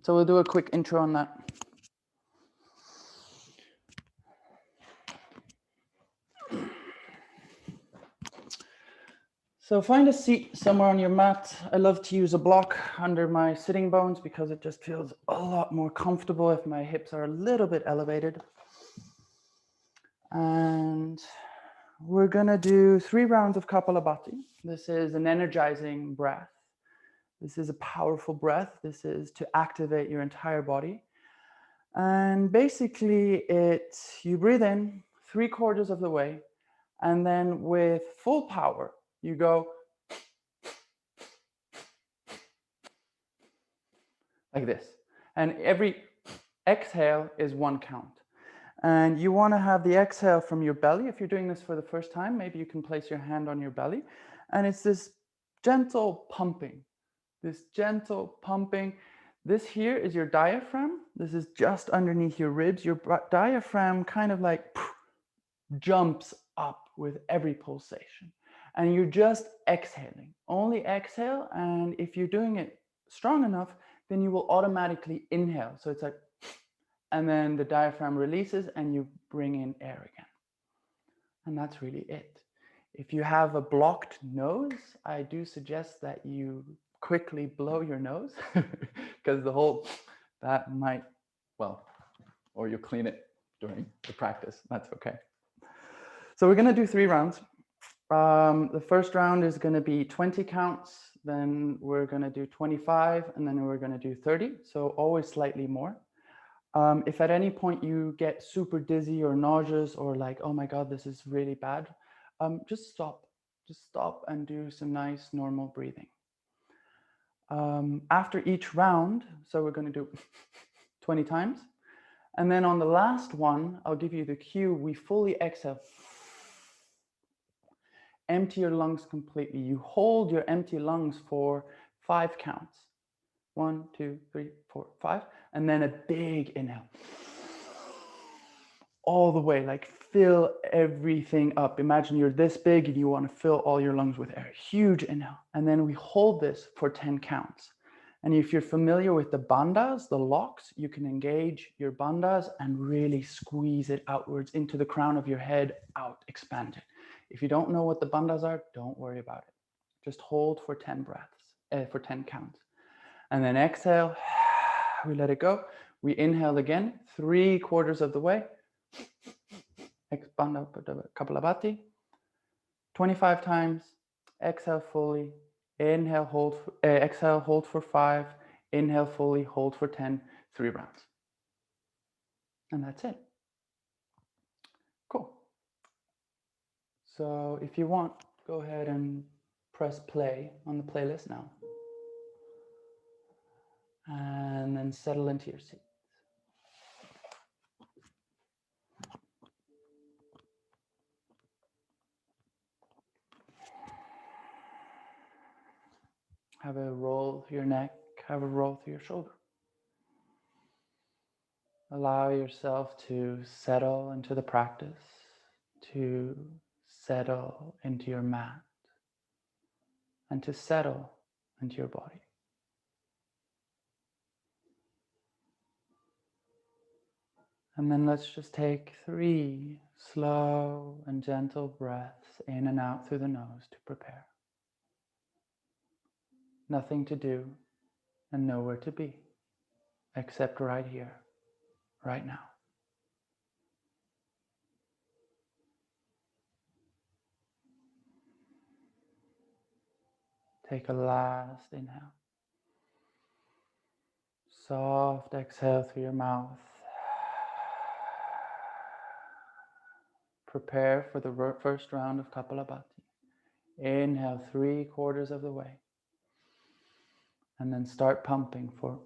So we'll do a quick intro on that. So find a seat somewhere on your mat. I love to use a block under my sitting bones because it just feels a lot more comfortable if my hips are a little bit elevated. And we're gonna do 3 rounds of Kapalabhati. This is an energizing breath. This is a powerful breath. This is to activate your entire body. And basically you breathe in 3/4 of the way, and then with full power, you go like this. And every exhale is 1 count. And you want to have the exhale from your belly. If you're doing this for the first time, maybe you can place your hand on your belly. And it's this gentle pumping, this gentle pumping. This here is your diaphragm. This is just underneath your ribs. Your diaphragm kind of like jumps up with every pulsation. And you're just exhaling, only exhale. And if you're doing it strong enough, then you will automatically inhale. So it's like, and then the diaphragm releases and you bring in air again. And that's really it. If you have a blocked nose, I do suggest that you quickly blow your nose because that might, well, or you clean it during the practice. That's okay. So we're going to do 3 rounds. The first round is going to be 20 counts. Then we're going to do 25, and then we're going to do 30. So always slightly more. If at any point you get super dizzy or nauseous or like, oh my God, this is really bad, just stop. Just stop and do some nice normal breathing. After each round, so we're going to do 20 times. And then on the last one, I'll give you the cue. We fully exhale. Empty your lungs completely. You hold your empty lungs for 5 counts. 1, 2, 3, 4, 5. And then a big inhale. All the way, like fill everything up. Imagine you're this big and you want to fill all your lungs with air. Huge inhale. And then we hold this for 10 counts. And if you're familiar with the bandhas, the locks, you can engage your bandhas and really squeeze it outwards into the crown of your head, out, expand it. If you don't know what the bandhas are, don't worry about it. Just hold for 10 breaths, for 10 counts. And then exhale, we let it go. We inhale again, 3/4 of the way. Expand up Kapalabhati. 25 times. Exhale fully. Inhale, hold. Exhale, hold for 5. Inhale fully, hold for 10. 3 rounds. And that's it. Cool. So if you want, go ahead and press play on the playlist now. And then settle into your seat. Have a roll through your neck, have a roll through your shoulder. Allow yourself to settle into the practice, to settle into your mat, and to settle into your body. And then let's just take 3 slow and gentle breaths in and out through the nose to prepare. Nothing to do and nowhere to be, except right here, right now. Take a last inhale. Soft exhale through your mouth. Prepare for the first round of Kapalabhati. Inhale 3/4 of the way. And then start pumping for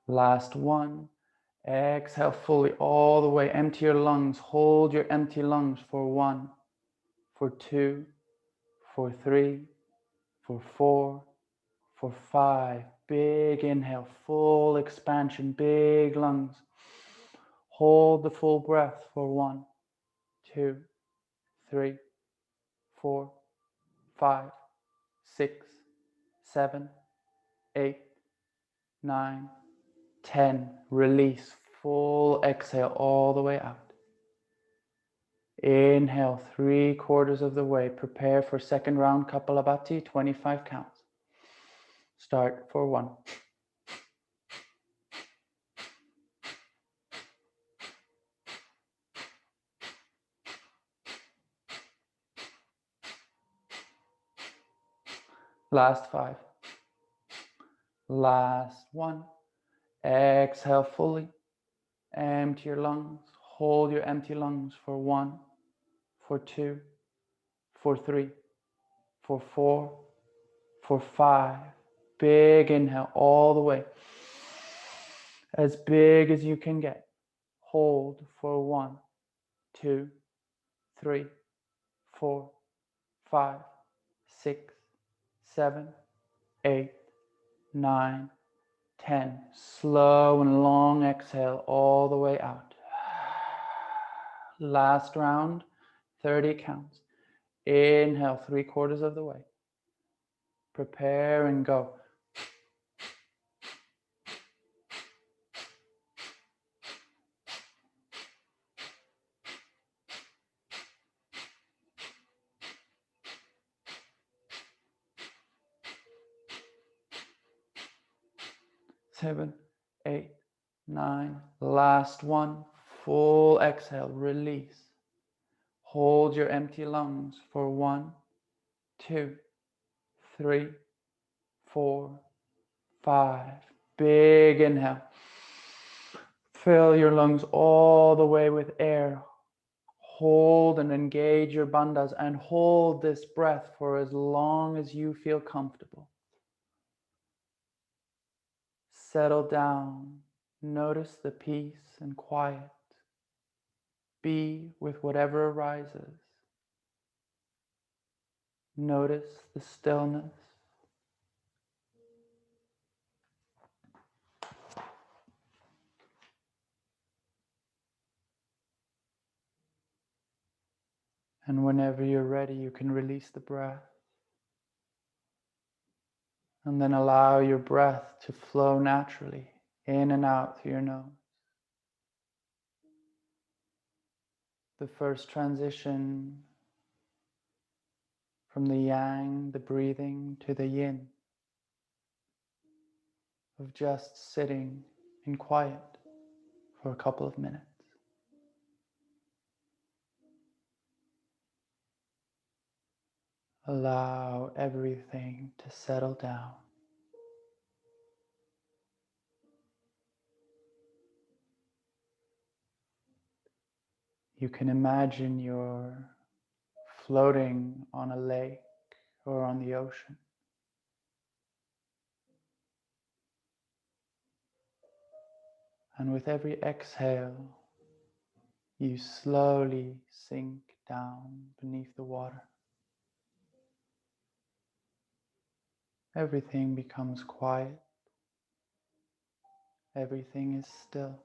last 1. Exhale fully all the way. Empty your lungs. Hold your empty lungs for 1, for 2, for 3, for 4, for 5. Big inhale, full expansion, big lungs. Hold the full breath for 1, 2, 3, 4, 5, 6, 7, 8, 9, 10. Release. Full exhale all the way out. Inhale 3/4 of the way. Prepare for second round Kapalabhati, 25 counts. Start for 1. Last 5. Last 1. Exhale fully. Empty your lungs. Hold your empty lungs for 1, for 2, for 3, for 4, for 5. Big inhale all the way. As big as you can get. Hold for 1, 2, 3, 4, 5, 6, 7, 8, 9, 10. Slow and long exhale all the way out. Last round, 30 counts. Inhale 3/4 of the way. Prepare and go. Seven, 8, 9. Last one. Full exhale. Release. Hold your empty lungs for 1, 2, 3, 4, 5. Big inhale. Fill your lungs all the way with air. Hold and engage your bandhas and hold this breath for as long as you feel comfortable. Settle down. Notice the peace and quiet. Be with whatever arises. Notice the stillness. And whenever you're ready, you can release the breath. And then allow your breath to flow naturally in and out through your nose. The first transition from the yang, the breathing, to the yin, of just sitting in quiet for a couple of minutes. Allow everything to settle down. You can imagine you're floating on a lake or on the ocean. And with every exhale, you slowly sink down beneath the water. Everything becomes quiet. Everything is still.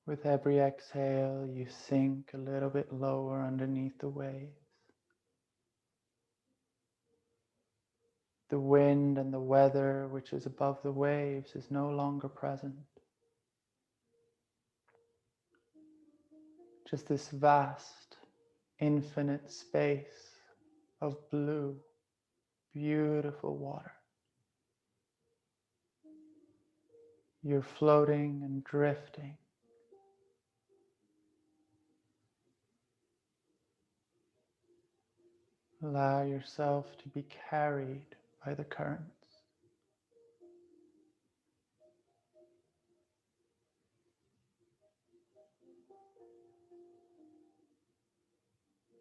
With every exhale, you sink a little bit lower underneath the waves. The wind and the weather, which is above the waves, is no longer present. Just this vast, infinite space of blue, beautiful water. You're floating and drifting. Allow yourself to be carried by the currents.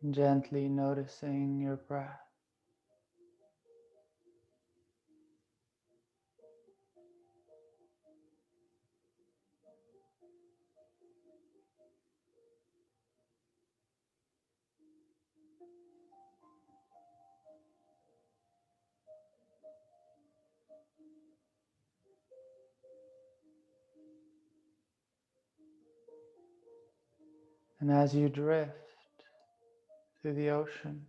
Gently noticing your breath. And as you drift through the ocean,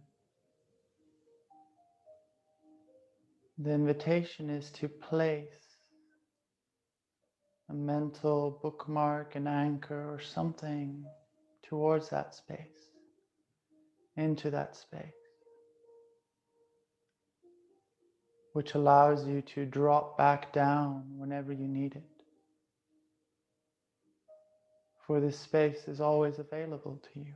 the invitation is to place a mental bookmark, an anchor, or something towards that space, into that space, which allows you to drop back down whenever you need it. For this space is always available to you.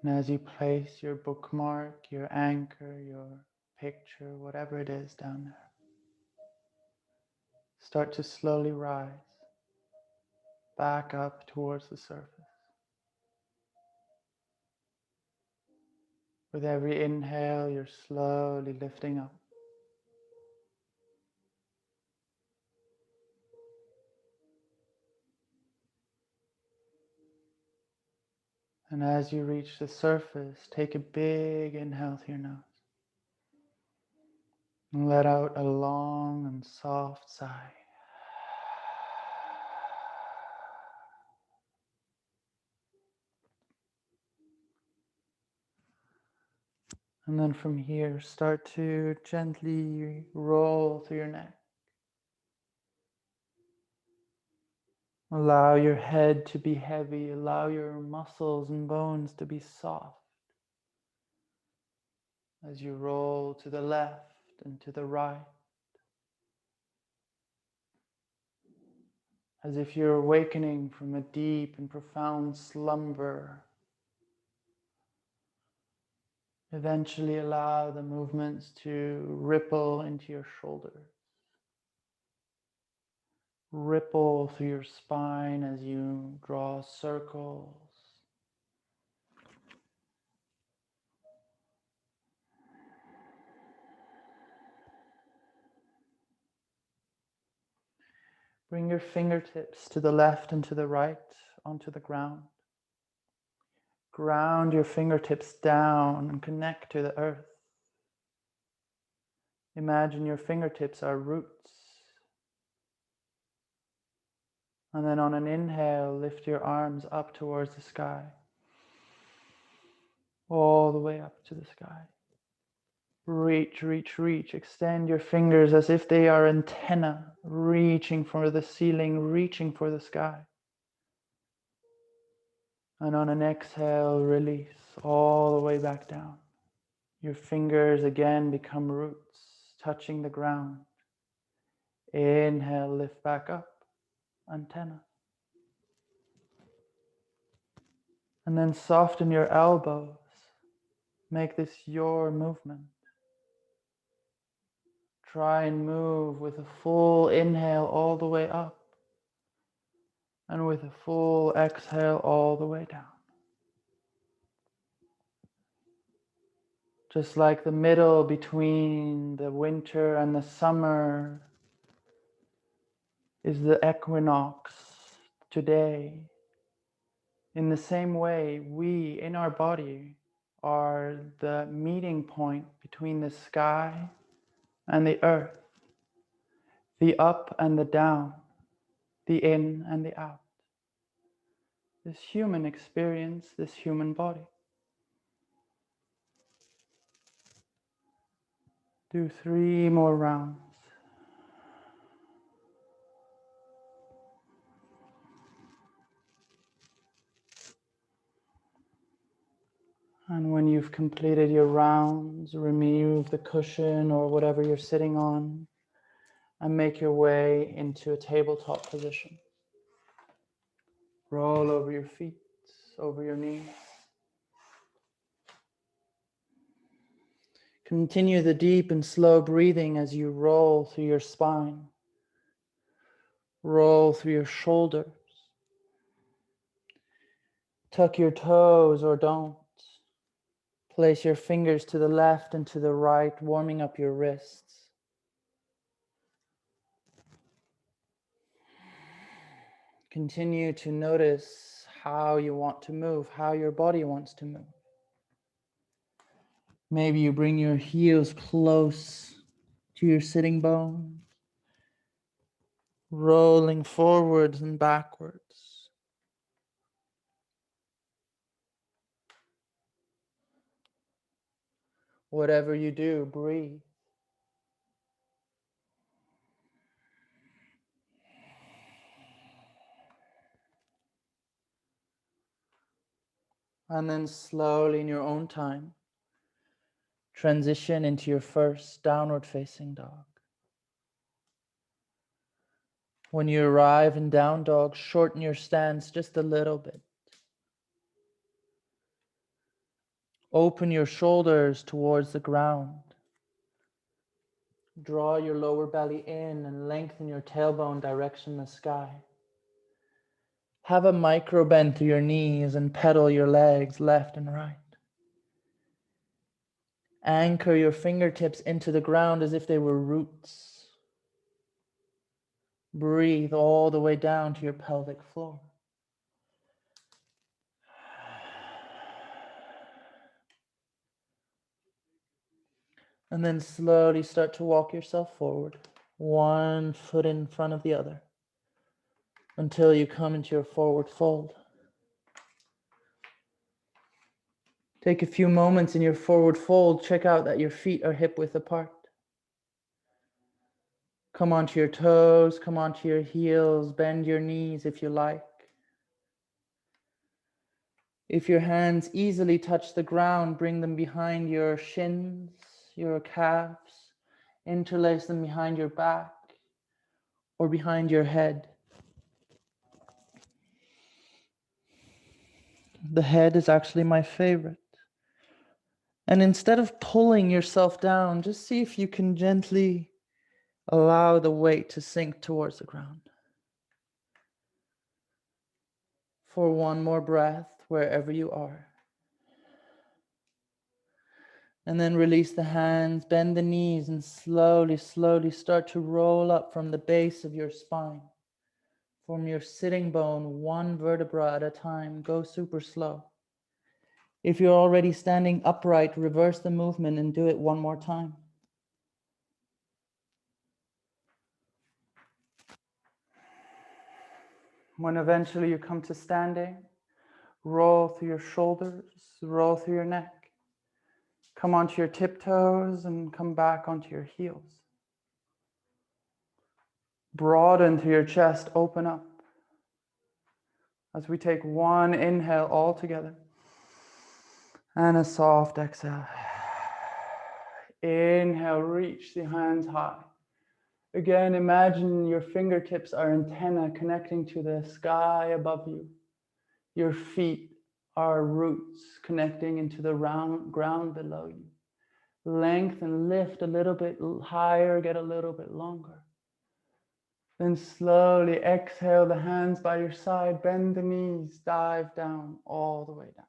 And as you place your bookmark, your anchor, your picture, whatever it is down there, start to slowly rise back up towards the surface. With every inhale, you're slowly lifting up. And as you reach the surface, take a big inhale through your nose. And let out a long and soft sigh. And then from here, start to gently roll through your neck. Allow your head to be heavy. Allow your muscles and bones to be soft. As you roll to the left and to the right. As if you're awakening from a deep and profound slumber. Eventually allow the movements to ripple into your shoulders. Ripple through your spine as you draw circles. Bring your fingertips to the left and to the right onto the ground. Ground your fingertips down and connect to the earth. Imagine your fingertips are roots. And then on an inhale, lift your arms up towards the sky. All the way up to the sky. Reach, reach, reach. Extend your fingers as if they are antenna, reaching for the ceiling, reaching for the sky. And on an exhale, release all the way back down. Your fingers again become roots, touching the ground. Inhale, lift back up, antenna. And then soften your elbows. Make this your movement. Try and move with a full inhale all the way up. And with a full exhale all the way down. Just like the middle between the winter and the summer is the equinox today. In the same way, we in our body are the meeting point between the sky and the earth, the up and the down, the in and the out. This human experience, this human body. Do 3 more rounds. And when you've completed your rounds, remove the cushion or whatever you're sitting on and make your way into a tabletop position. Roll over your feet, over your knees. Continue the deep and slow breathing as you roll through your spine. Roll through your shoulders. Tuck your toes or don't. Place your fingers to the left and to the right, warming up your wrists. Continue to notice how you want to move, how your body wants to move. Maybe you bring your heels close to your sitting bones, rolling forwards and backwards. Whatever you do, breathe. And then slowly in your own time, transition into your first downward facing dog. When you arrive in down dog, shorten your stance just a little bit. Open your shoulders towards the ground. Draw your lower belly in and lengthen your tailbone direction the sky. Have a micro bend through your knees and pedal your legs left and right. Anchor your fingertips into the ground as if they were roots. Breathe all the way down to your pelvic floor. And then slowly start to walk yourself forward, one foot in front of the other, until you come into your forward fold. Take a few moments in your forward fold. Check out that your feet are hip width apart. Come onto your toes, come onto your heels, bend your knees if you like. If your hands easily touch the ground, bring them behind your shins, your calves, interlace them behind your back or behind your head. The head is actually my favorite. And instead of pulling yourself down, just see if you can gently allow the weight to sink towards the ground. For one more breath, wherever you are. And then release the hands, bend the knees, and slowly, slowly start to roll up from the base of your spine. From your sitting bone, one vertebra at a time. Go super slow. If you're already standing upright, reverse the movement and do it one more time. When eventually you come to standing, roll through your shoulders, roll through your neck. Come onto your tiptoes and come back onto your heels. Broaden through your chest, open up. As we take one inhale all together and a soft exhale. Inhale, reach the hands high. Again, imagine your fingertips are antennae connecting to the sky above you. Your feet are roots connecting into the ground below you. Lengthen, lift a little bit higher, get a little bit longer. Then slowly exhale the hands by your side, bend the knees, dive down all the way down.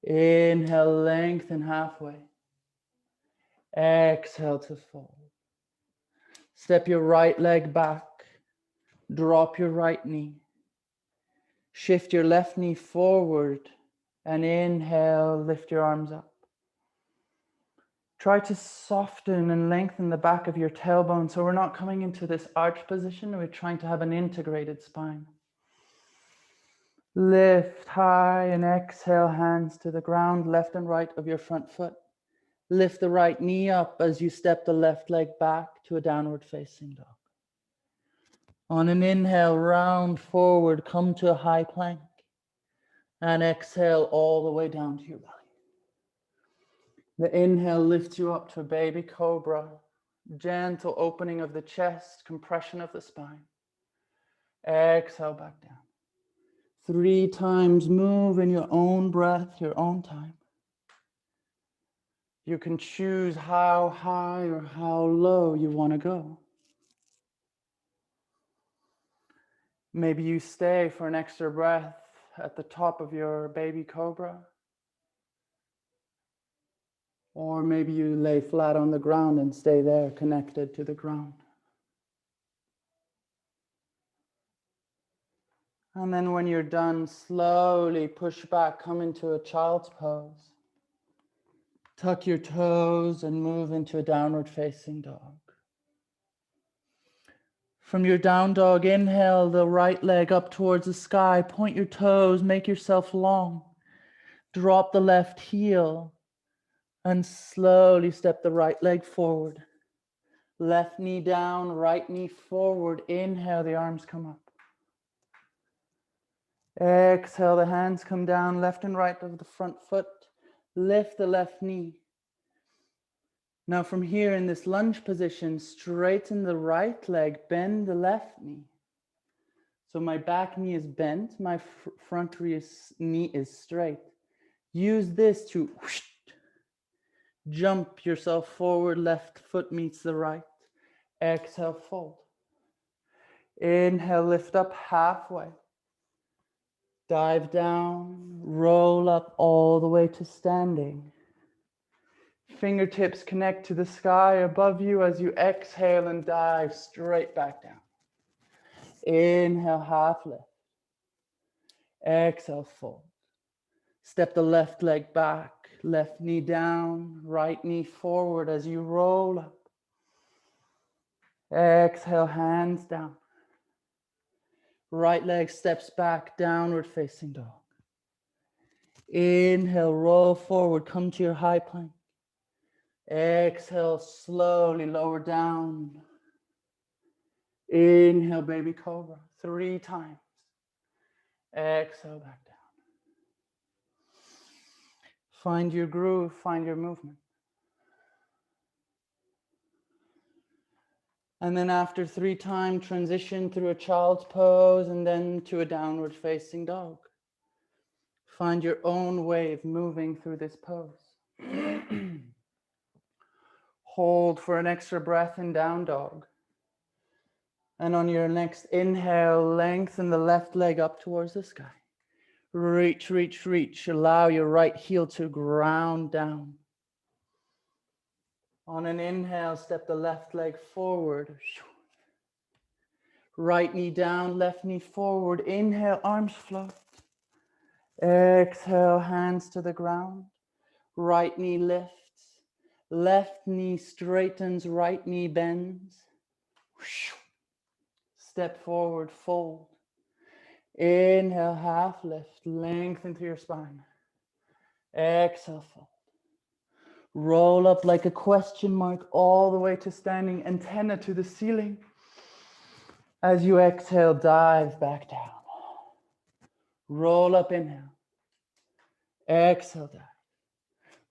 Inhale, lengthen halfway. Exhale to fold. Step your right leg back. Drop your right knee. Shift your left knee forward and inhale, lift your arms up. Try to soften and lengthen the back of your tailbone so we're not coming into this arch position. We're trying to have an integrated spine. Lift high and exhale, hands to the ground, left and right of your front foot. Lift the right knee up as you step the left leg back to a downward facing dog. On an inhale, round forward, come to a high plank. And exhale all the way down to your belly. The inhale lifts you up to a baby cobra. Gentle opening of the chest, compression of the spine. Exhale back down. 3 times, move in your own breath, your own time. You can choose how high or how low you want to go. Maybe you stay for an extra breath at the top of your baby cobra. Or maybe you lay flat on the ground and stay there connected to the ground. And then when you're done, slowly push back, come into a child's pose. Tuck your toes and move into a downward facing dog. From your down dog, inhale the right leg up towards the sky. Point your toes, make yourself long. Drop the left heel and slowly step the right leg forward. Left knee down, right knee forward. Inhale, the arms come up. Exhale, the hands come down, left and right of the front foot. Lift the left knee. Now from here in this lunge position, straighten the right leg, bend the left knee. So my back knee is bent, my front knee is straight. Use this to whoosh, jump yourself forward, left foot meets the right. Exhale, fold. Inhale, lift up halfway. Dive down, roll up all the way to standing. Fingertips connect to the sky above you as you exhale and dive straight back down. Inhale, half lift. Exhale, fold. Step the left leg back, left knee down, right knee forward as you roll up. Exhale, hands down. Right leg steps back, downward facing dog. Inhale, roll forward, come to your high plank. Exhale, slowly lower down. Inhale, baby cobra, 3 times. Exhale, back down. Find your groove, find your movement. And then after 3 times, transition through a child's pose and then to a downward facing dog. Find your own way of moving through this pose. Hold for an extra breath in down dog. And on your next inhale, lengthen the left leg up towards the sky. Reach, reach, reach. Allow your right heel to ground down. On an inhale, step the left leg forward. Right knee down, left knee forward. Inhale, arms float. Exhale, hands to the ground. Right knee lifts. Left knee straightens, right knee bends. Step forward, fold. Inhale, half lift, lengthen through your spine. Exhale, fold. Roll up like a question mark all the way to standing, antenna to the ceiling. As you exhale, dive back down. Roll up, inhale. Exhale, dive.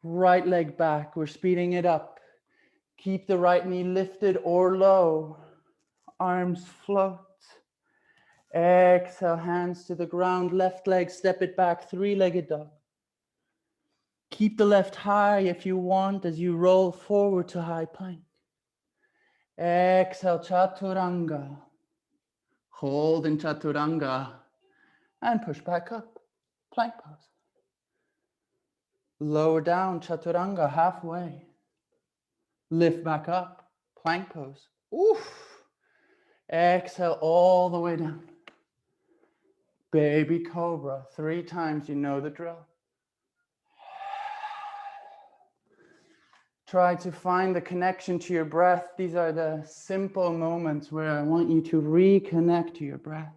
Right leg back, we're speeding it up. Keep the right knee lifted or low. Arms float. Exhale, hands to the ground. Left leg, step it back, 3-legged dog. Keep the left high if you want as you roll forward to high plank. Exhale, chaturanga. Hold in chaturanga and push back up. Plank pose. Lower down, chaturanga, halfway. Lift back up, plank pose. Oof. Exhale all the way down. Baby cobra, 3 times, you know the drill. Try to find the connection to your breath. These are the simple moments where I want you to reconnect to your breath.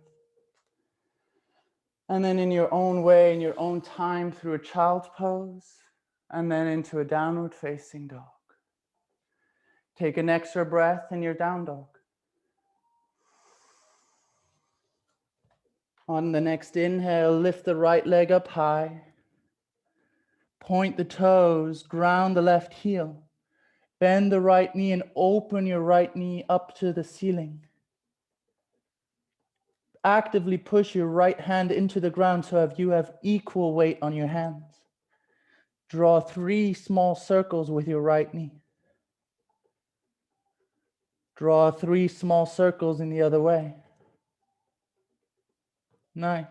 And then in your own way, in your own time, through a child's pose, and then into a downward facing dog. Take an extra breath in your down dog. On the next inhale, lift the right leg up high. Point the toes, ground the left heel. Bend the right knee and open your right knee up to the ceiling. Actively push your right hand into the ground so you have equal weight on your hands. Draw 3 small circles with your right knee. Draw 3 small circles in the other way. Nice.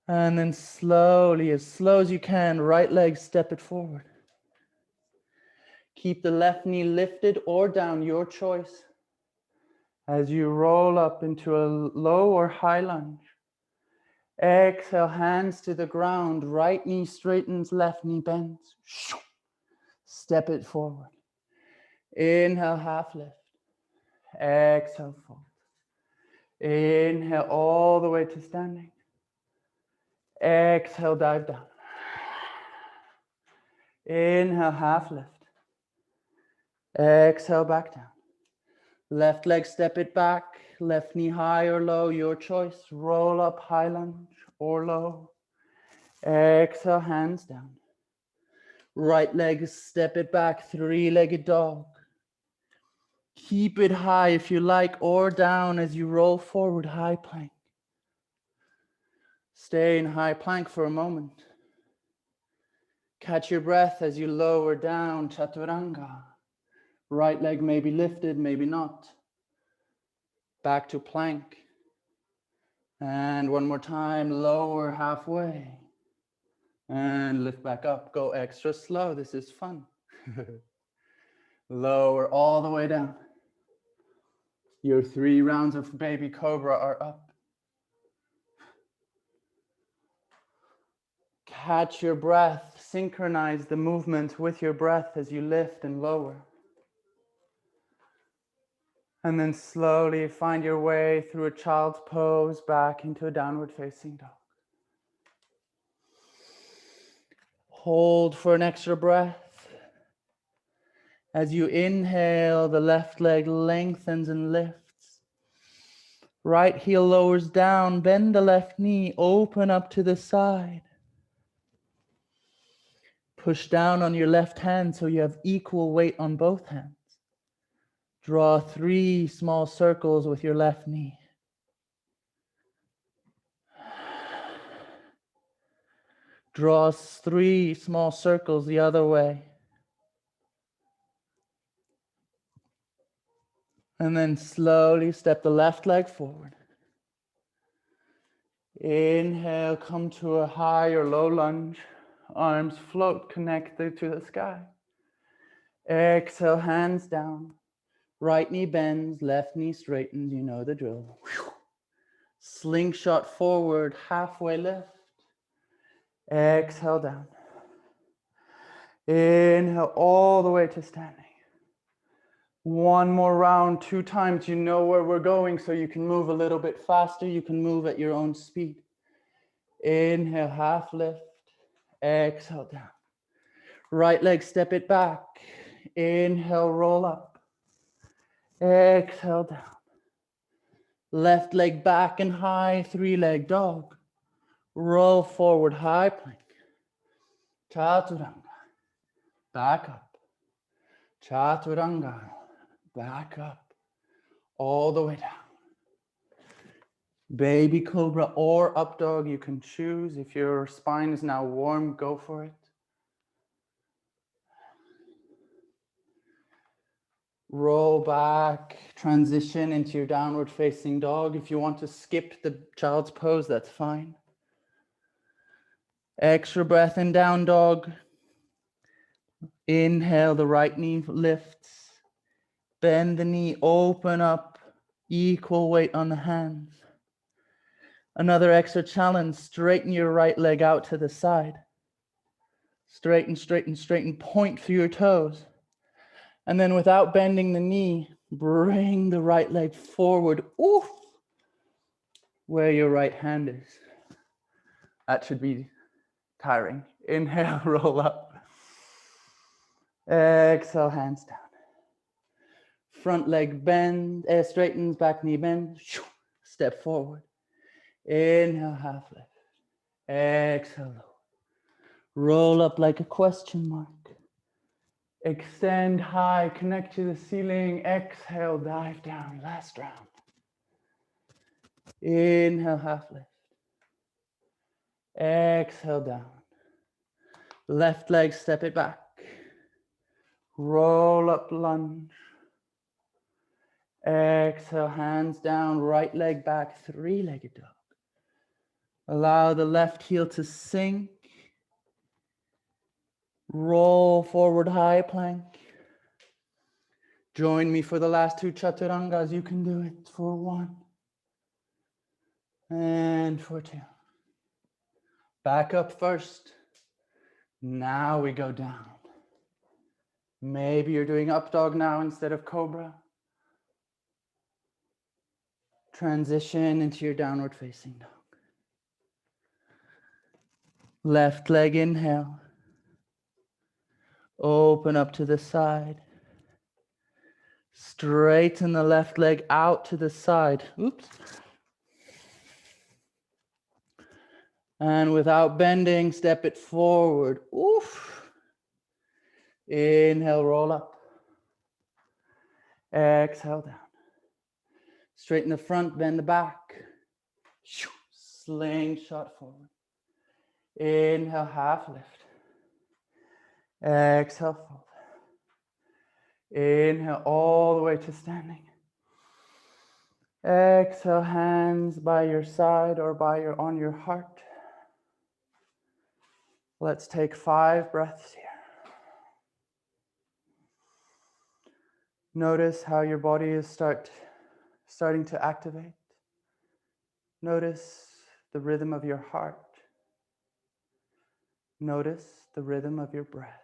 And then slowly, as slow as you can, right leg, step it forward. Keep the left knee lifted or down, your choice. As you roll up into a low or high lunge. Exhale, hands to the ground. Right knee straightens, left knee bends. Step it forward. Inhale, half lift. Exhale, fold. Inhale all the way to standing. Exhale, dive down. Inhale, half lift. Exhale, back down. Left leg, step it back. Left knee high or low, your choice. Roll up, high lunge or low. Exhale, hands down. Right leg, step it back, three-legged dog. Keep it high if you like, or down as you roll forward, high plank. Stay in high plank for a moment. Catch your breath as you lower down, chaturanga. Right leg may be lifted, maybe not. Back to plank. And one more time, lower halfway. And lift back up, go extra slow, this is fun. Lower all the way down. Your 3 rounds of baby cobra are up. Catch your breath, synchronize the movement with your breath as you lift and lower. And then slowly find your way through a child's pose back into a downward facing dog. Hold for an extra breath. As you inhale, the left leg lengthens and lifts. Right heel lowers down, bend the left knee, open up to the side. Push down on your left hand so you have equal weight on both hands. Draw 3 small circles with your left knee. Draw 3 small circles the other way. And then slowly step the left leg forward. Inhale, come to a high or low lunge. Arms float connected to the sky. Exhale, hands down. Right knee bends, left knee straightens, you know the drill. Slingshot forward, halfway lift. Exhale down. Inhale all the way to standing. One more round, 2 times. You know where we're going, so you can move a little bit faster. You can move at your own speed. Inhale, half lift. Exhale down. Right leg, step it back. Inhale, roll up. Exhale down. Left leg back and high, 3-leg dog. Roll forward, high plank. Chaturanga. Back up. Chaturanga. Back up. All the way down. Baby cobra or up dog, you can choose. If your spine is now warm, go for it. Roll back, transition into your downward facing dog. If you want to skip the child's pose, that's fine. Extra breath in down dog. Inhale, the right knee lifts. Bend the knee, open up, equal weight on the hands. Another extra challenge, straighten your right leg out to the side. Straighten, straighten, straighten, point through your toes. And then without bending the knee, bring the right leg forward, ooh, where your right hand is. That should be tiring. Inhale, roll up. Exhale, hands down. Front leg bend, straightens, back knee bend. Step forward. Inhale, half lift. Exhale, low. Roll up like a question mark. Extend high, connect to the ceiling. Exhale, dive down. Last round. Inhale, half lift. Exhale, down. Left leg, step it back. Roll up, lunge. Exhale, hands down, right leg back, 3-legged dog. Allow the left heel to sink. Roll forward, high plank. Join me for the last 2 chaturangas. You can do it for 1 and for 2. Back up first. Now we go down. Maybe you're doing up dog now instead of cobra. Transition into your downward facing dog. Left leg inhale. Open up to the side. Straighten the left leg out to the side. Oops. And without bending, step it forward. Oof. Inhale, roll up. Exhale down. Straighten the front, bend the back. Slingshot forward. Inhale, half lift. Exhale, fold. Inhale all the way to standing. Exhale, hands by your side or on your heart. Let's take 5 breaths here. Notice how your body is starting to activate. Notice the rhythm of your heart. Notice the rhythm of your breath.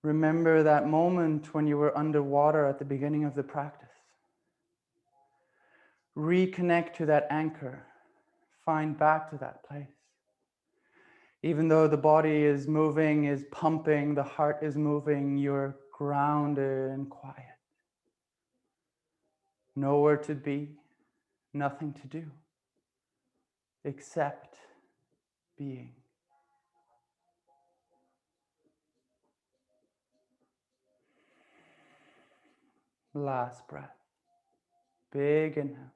Remember that moment when you were underwater at the beginning of the practice. Reconnect to that anchor. Find back to that place. Even though the body is moving, is pumping, the heart is moving, you're grounded and quiet. Nowhere to be, nothing to do, except being. Last breath. Big inhale.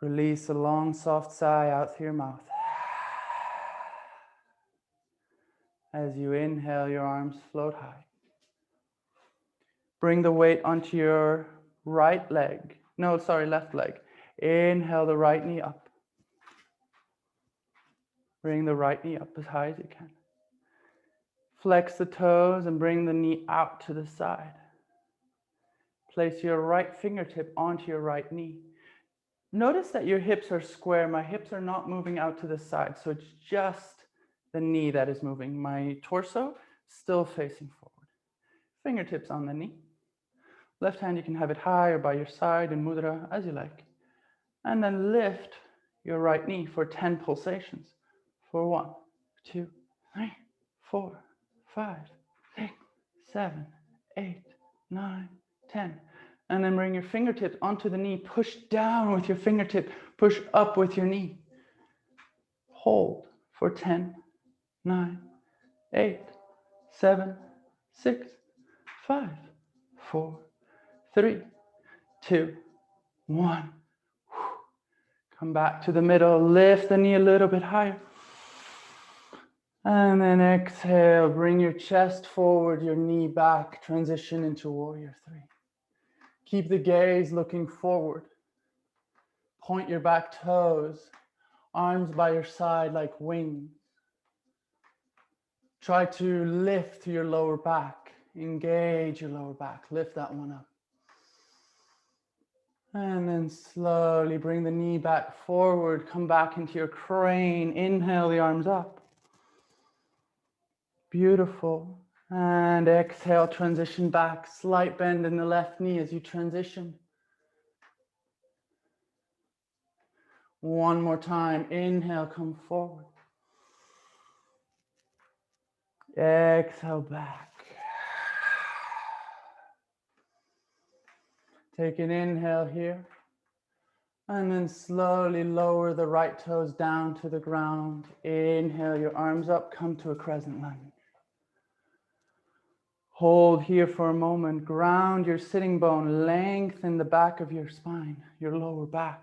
Release a long, soft sigh out through your mouth. As you inhale, your arms float high. Bring the weight onto your left leg. Inhale the right knee up. Bring the right knee up as high as you can. Flex the toes and bring the knee out to the side. Place your right fingertip onto your right knee. Notice that your hips are square. My hips are not moving out to the side, so it's just the knee that is moving. My torso still facing forward. Fingertips on the knee. Left hand, you can have it high or by your side in mudra, as you like. And then lift your right knee for 10 pulsations. For 1, 2, 3, 4, 5, 6, 7, 8, 9, 10. And then bring your fingertips onto the knee. Push down with your fingertip. Push up with your knee. Hold for 10, 9, 8, 7, 6, 5, 4, 3, 2, 1. Come back to the middle. Lift the knee a little bit higher. And then exhale. Bring your chest forward, your knee back. Transition into warrior 3. Keep the gaze looking forward. Point your back toes. Arms by your side like wings. Try to lift your lower back. Engage your lower back. Lift that one up. And then slowly bring the knee back forward. Come back into your crane. Inhale the arms up. Beautiful. And exhale, transition back. Slight bend in the left knee as you transition. One more time. Inhale, come forward. Exhale back. Take an inhale here. And then slowly lower the right toes down to the ground. Inhale your arms up, come to a crescent lunge. Hold here for a moment. Ground your sitting bone. Lengthen the back of your spine, your lower back.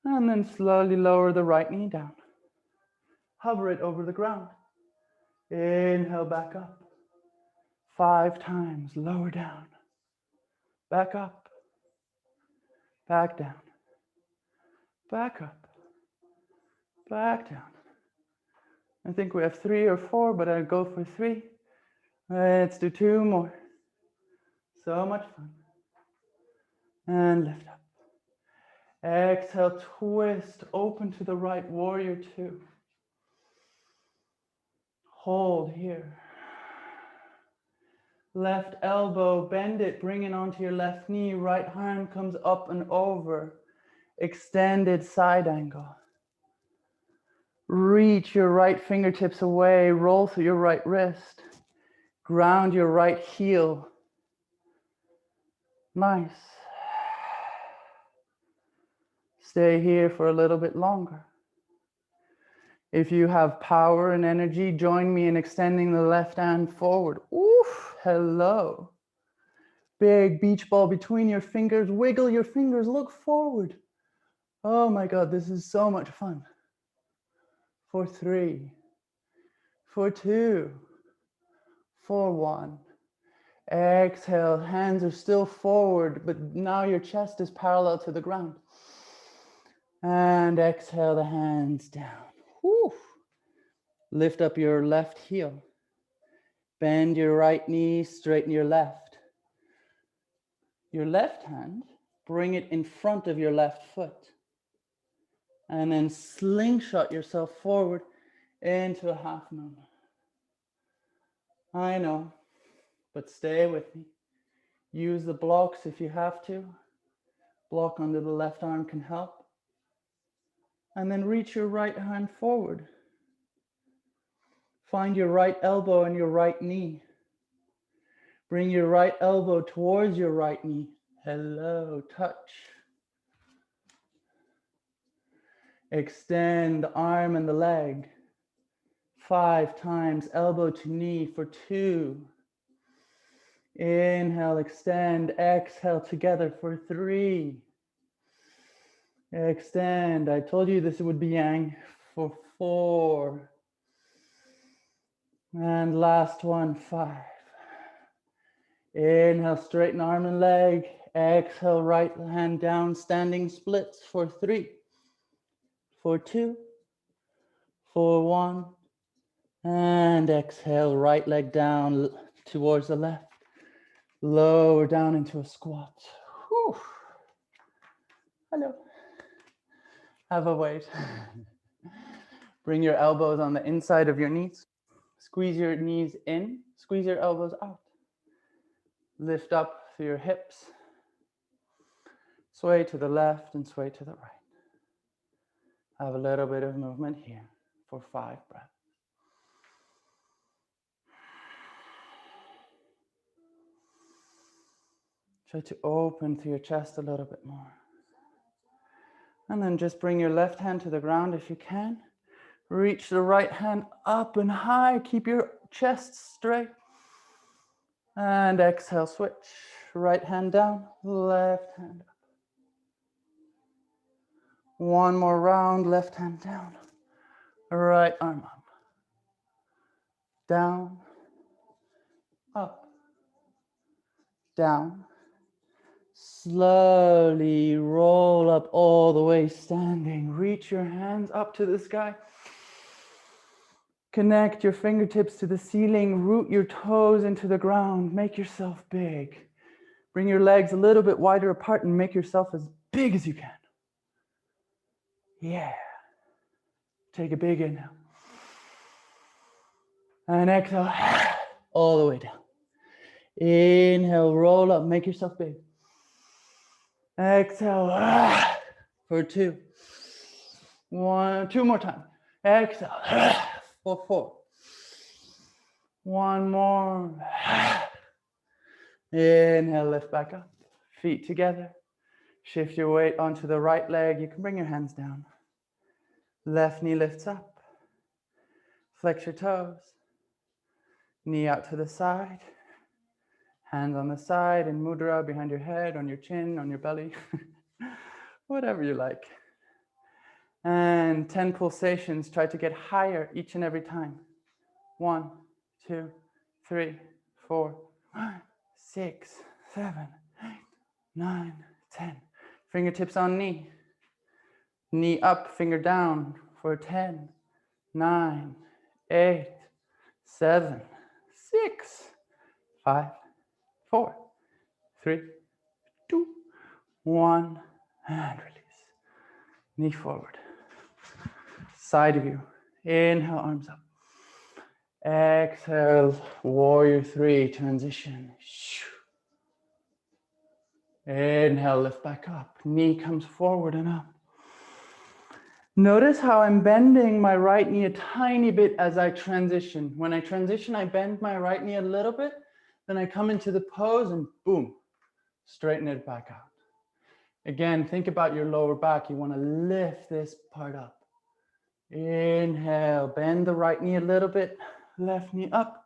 And then slowly lower the right knee down. Hover it over the ground. Inhale back up. 5 times. Lower down. Back up. Back down. Back up. Back down. I think we have 3 or 4, but I'll go for 3. Let's do 2 more. So much fun. And lift up. Exhale, twist, open to the right, warrior two. Hold here. Left elbow, bend it, bring it onto your left knee. Right arm comes up and over. Extended side angle. Reach your right fingertips away, roll through your right wrist. Ground your right heel. Nice. Stay here for a little bit longer. If you have power and energy, join me in extending the left hand forward. Oof, hello. Big beach ball between your fingers. Wiggle your fingers, look forward. Oh my God, this is so much fun. For 3, for 2, for 1. Exhale, hands are still forward, but now your chest is parallel to the ground. And exhale the hands down. Whew. Lift up your left heel. Bend your right knee, straighten your left. Your left hand, bring it in front of your left foot. And then slingshot yourself forward into a half moon. I know, but stay with me. Use the blocks if you have to. Block under the left arm can help. And then reach your right hand forward. Find your right elbow and your right knee. Bring your right elbow towards your right knee. Hello, touch. Extend the arm and the leg. 5 times, elbow to knee for 2. Inhale, extend, exhale together for 3. Extend, I told you this would be yang, for 4. And last one, 5. Inhale, straighten arm and leg. Exhale, right hand down, standing splits for 3, for 2, for 1. And exhale, right leg down towards the left. Lower down into a squat. Whew. Hello. Have a weight. Bring your elbows on the inside of your knees. Squeeze your knees in. Squeeze your elbows out. Lift up through your hips. Sway to the left and sway to the right. Have a little bit of movement here for 5 breaths. Try to open through your chest a little bit more. And then just bring your left hand to the ground if you can. Reach the right hand up and high. Keep your chest straight. And exhale, switch. Right hand down, left hand up. One more round, left hand down. Right arm up. Down, up, down. Slowly roll up all the way standing. Reach your hands up to the sky. Connect your fingertips to the ceiling. Root your toes into the ground. Make yourself big. Bring your legs a little bit wider apart and make yourself as big as you can. Yeah. Take a big inhale. And exhale all the way down. Inhale, roll up, make yourself big. Exhale for 2. 1, 2 more times. Exhale for 4. 1 more. Inhale, lift back up. Feet together. Shift your weight onto the right leg. You can bring your hands down. Left knee lifts up. Flex your toes. Knee out to the side. Hands on the side in mudra, behind your head, on your chin, on your belly. Whatever you like. And 10 pulsations. Try to get higher each and every time. 1, 2, 3, 4, 5, 6, 7, 8, 9, 10. Fingertips on knee. Knee up, finger down for 10, 9, 8, 7, 6, 5, 4, 3, 2, 1, and release. knee forward. Side view. Inhale, arms up. Exhale, warrior three, transition. Inhale, lift back up. Knee comes forward and up. Notice how I'm bending my right knee a tiny bit as I transition. When I transition, I bend my right knee a little bit, then I come into the pose and boom, straighten it back out. Again, think about your lower back. You want to lift this part up. Inhale, bend the right knee a little bit, left knee up,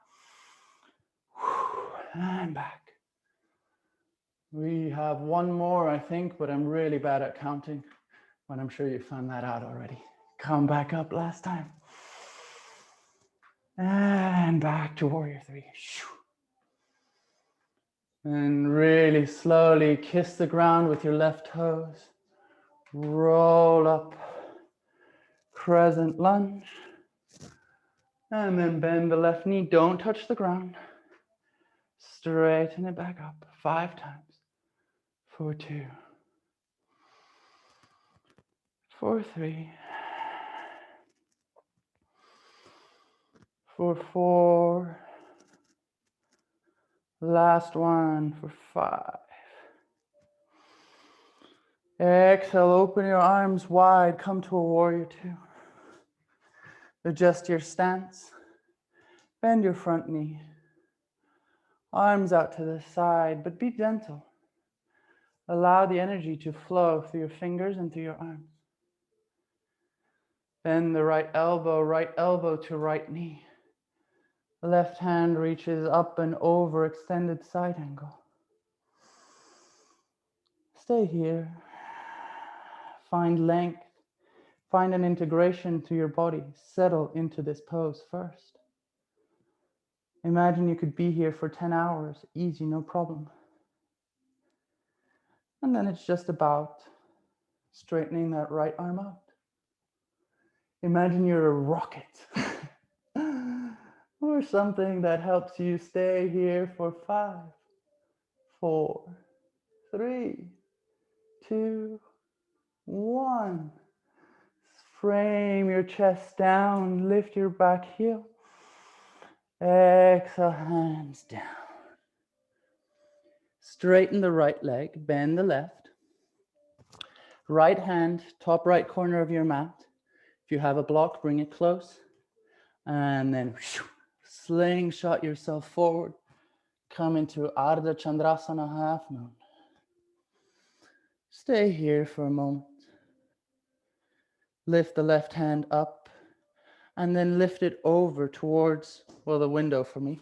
and back. We have one more, I think, but I'm really bad at counting, but I'm sure you found that out already. Come back up last time. And back to warrior three. And really slowly kiss the ground with your left toes. Roll up, crescent lunge. And then bend the left knee. Don't touch the ground. Straighten it back up 5 times. For 2. For 3. For 4. Last one for 5. Exhale, open your arms wide. Come to a warrior 2. Adjust your stance. Bend your front knee. Arms out to the side, but be gentle. Allow the energy to flow through your fingers and through your arms. Bend the right elbow to right knee. Left hand reaches up and over, extended side angle. Stay here. Find length. Find an integration to your body. Settle into this pose first. Imagine you could be here for 10 hours, easy, no problem. And then it's just about straightening that right arm out. Imagine you're a rocket or something that helps you stay here for 5, 4, 3, 2, 1. Frame your chest down, lift your back heel. Exhale, hands down. Straighten the right leg, bend the left. Right hand, top right corner of your mat. If you have a block, bring it close. And then slingshot yourself forward. Come into Ardha Chandrasana, half moon. Stay here for a moment. Lift the left hand up and then lift it over towards, well, the window for me.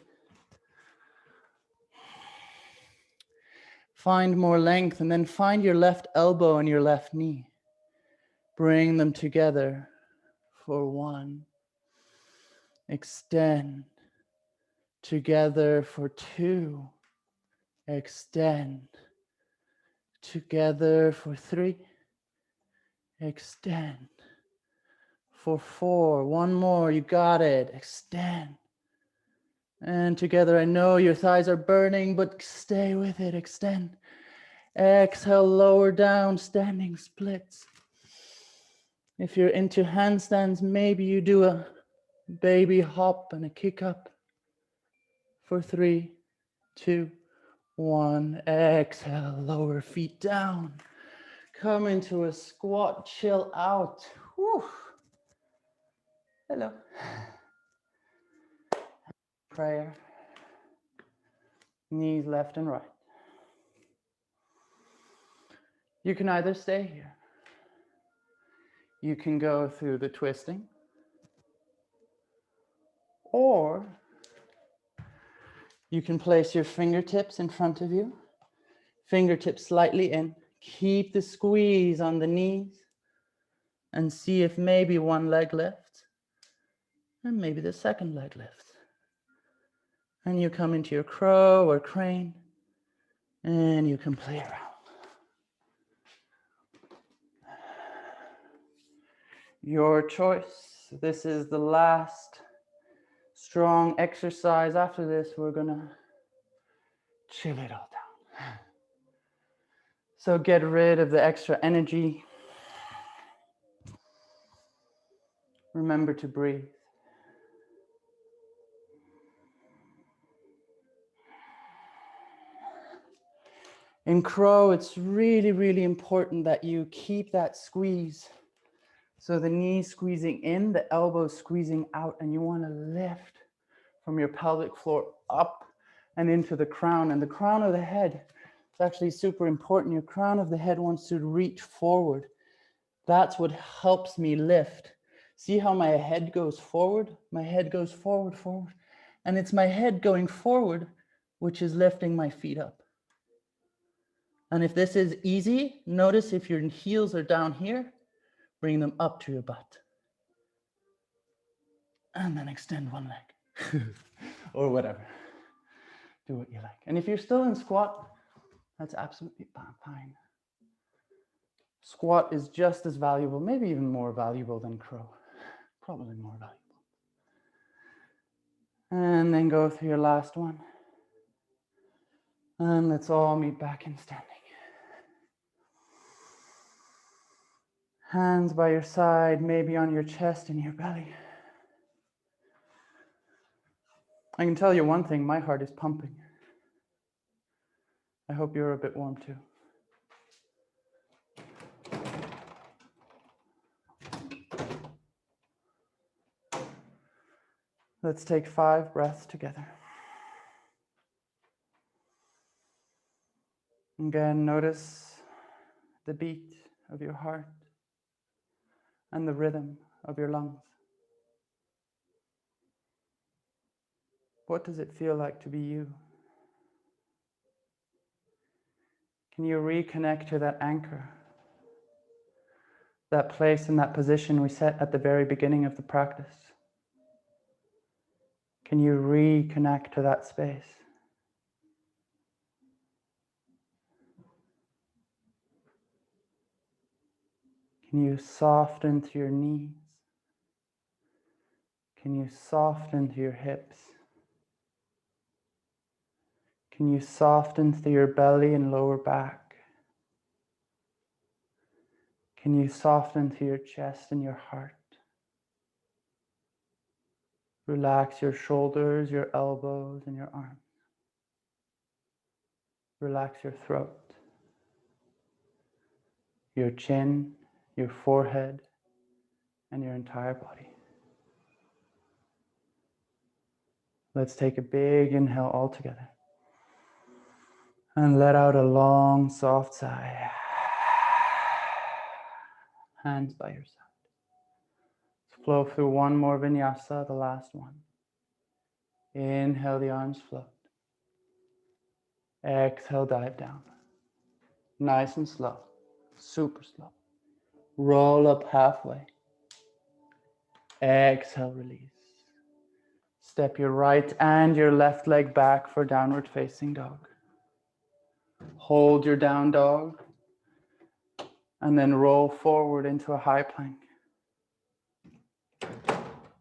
Find more length and then find your left elbow and your left knee. Bring them together for 1. Extend. Together for 2. Extend. Together for 3. Extend. For 4. One more. You got it. Extend. And together, I know your thighs are burning, but stay with it. Extend. Exhale, lower down, standing splits. If you're into handstands, maybe you do a baby hop and a kick up. For 3, 2, 1. Exhale, lower feet down. Come into a squat, chill out. Whew. Hello. Prayer. Knees left and right. You can either stay here. You can go through the twisting. Or you can place your fingertips in front of you. Fingertips slightly in. Keep the squeeze on the knees. And see if maybe one leg lifts. And maybe the second leg lifts. And you come into your crow or crane. And you can play around. Your choice. This is the last strong exercise. After this, we're gonna chill it all down. So get rid of the extra energy. Remember to breathe. In crow, it's really, really important that you keep that squeeze. So the knees squeezing in, the elbows squeezing out, and you want to lift from your pelvic floor up and into the crown. And the crown of the head is actually super important. Your crown of the head wants to reach forward. That's what helps me lift. See how my head goes forward? My head goes forward, forward. And it's my head going forward, which is lifting my feet up. And if this is easy, notice if your heels are down here, bring them up to your butt. And then extend one leg or whatever. Do what you like. And if you're still in squat, that's absolutely fine. Squat is just as valuable, maybe even more valuable than crow. Probably more valuable. And then go through your last one. And let's all meet back in standing. Hands by your side, maybe on your chest and your belly. I can tell you one thing, my heart is pumping. I hope you're a bit warm too. Let's take 5 breaths together. Again, notice the beat of your heart and the rhythm of your lungs. What does it feel like to be you? Can you reconnect to that anchor, that place and that position we set at the very beginning of the practice? Can you reconnect to that space? Can you soften through your knees? Can you soften through your hips? Can you soften through your belly and lower back? Can you soften through your chest and your heart? Relax your shoulders, your elbows, and your arms. Relax your throat, your chin, your forehead, and your entire body. Let's take a big inhale all together. And let out a long, soft sigh. Hands by your side. Let's flow through one more vinyasa, the last one. Inhale, the arms float. Exhale, dive down. Nice and slow, super slow. Roll up halfway. Exhale, release. Step your right and your left leg back for downward facing dog. Hold your down dog and then roll forward into a high plank.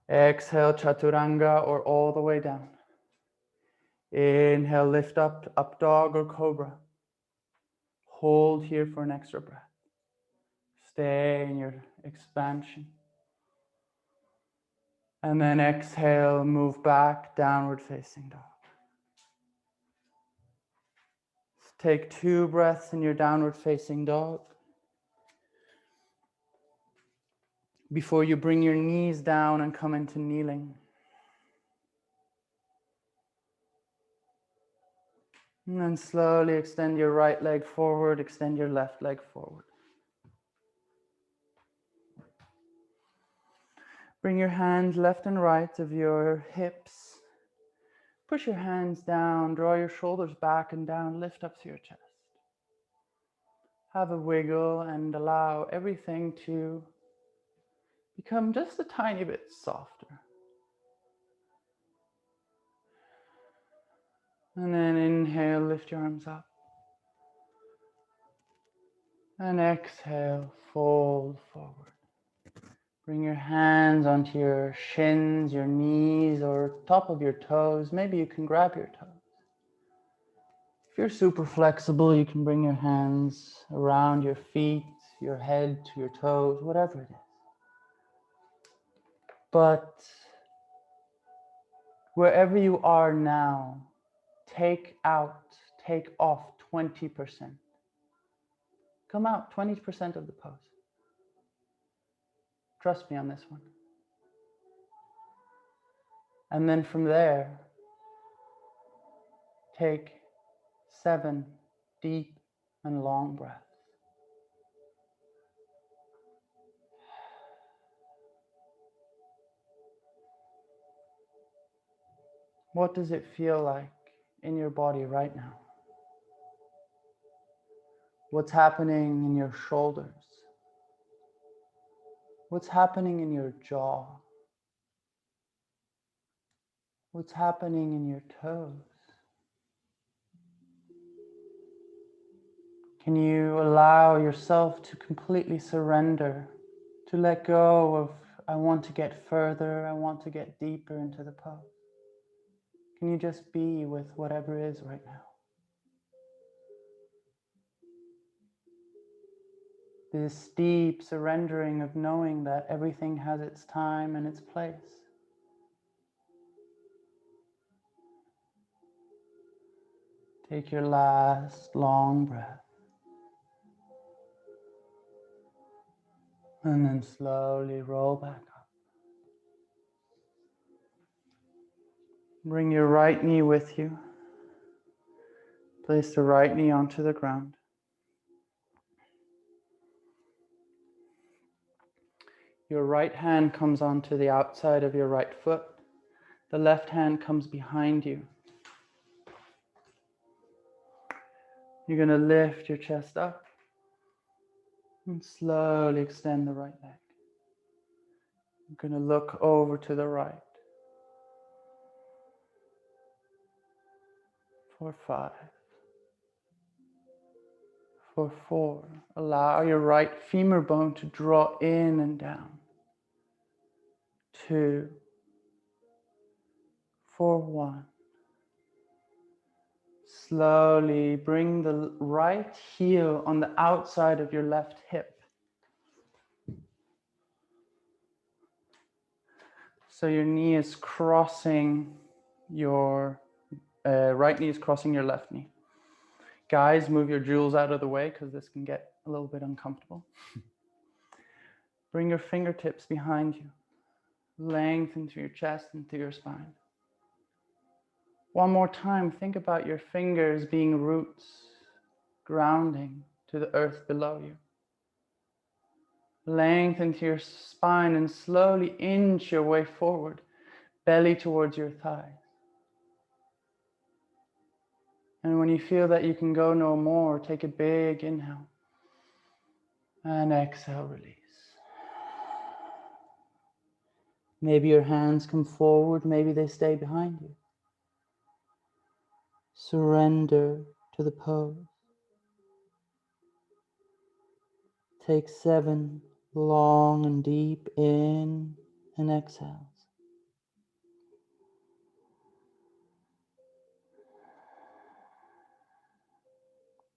Exhale, chaturanga or all the way down. Inhale, lift up, up dog or cobra. Hold here for an extra breath. Stay in your expansion. And then exhale, move back, downward facing dog. Take 2 breaths in your downward facing dog. Before you bring your knees down and come into kneeling. And then slowly extend your right leg forward, extend your left leg forward. Bring your hands left and right of your hips. Push your hands down, draw your shoulders back and down, lift up to your chest. Have a wiggle and allow everything to become just a tiny bit softer. And then inhale, lift your arms up. And exhale, fold forward. Bring your hands onto your shins, your knees, or top of your toes. Maybe you can grab your toes. If you're super flexible, you can bring your hands around your feet, your head to your toes, whatever it is. But wherever you are now, take off 20%. Come out 20% of the pose. Trust me on this one. And then from there, take 7 deep and long breaths. What does it feel like in your body right now? What's happening in your shoulders? What's happening in your jaw? What's happening in your toes? Can you allow yourself to completely surrender, to let go of, I want to get further, I want to get deeper into the pose? Can you just be with whatever is right now? This deep surrendering of knowing that everything has its time and its place. Take your last long breath. And then slowly roll back up. Bring your right knee with you. Place the right knee onto the ground. Your right hand comes onto the outside of your right foot. The left hand comes behind you. You're going to lift your chest up and slowly extend the right leg. You're going to look over to the right. For 5. For 4. Allow your right femur bone to draw in and down. 2. For 1. Slowly bring the right heel on the outside of your left hip. So your knee is crossing your right knee is crossing your left knee. Guys, move your jewels out of the way because this can get a little bit uncomfortable. Bring your fingertips behind you. Lengthen through your chest and through your spine. One more time, think about your fingers being roots, grounding to the earth below you. Lengthen to your spine and slowly inch your way forward, belly towards your thighs. And when you feel that you can go no more, take a big inhale and exhale, release. Maybe your hands come forward, maybe they stay behind you. Surrender to the pose. Take 7 long and deep in and exhales.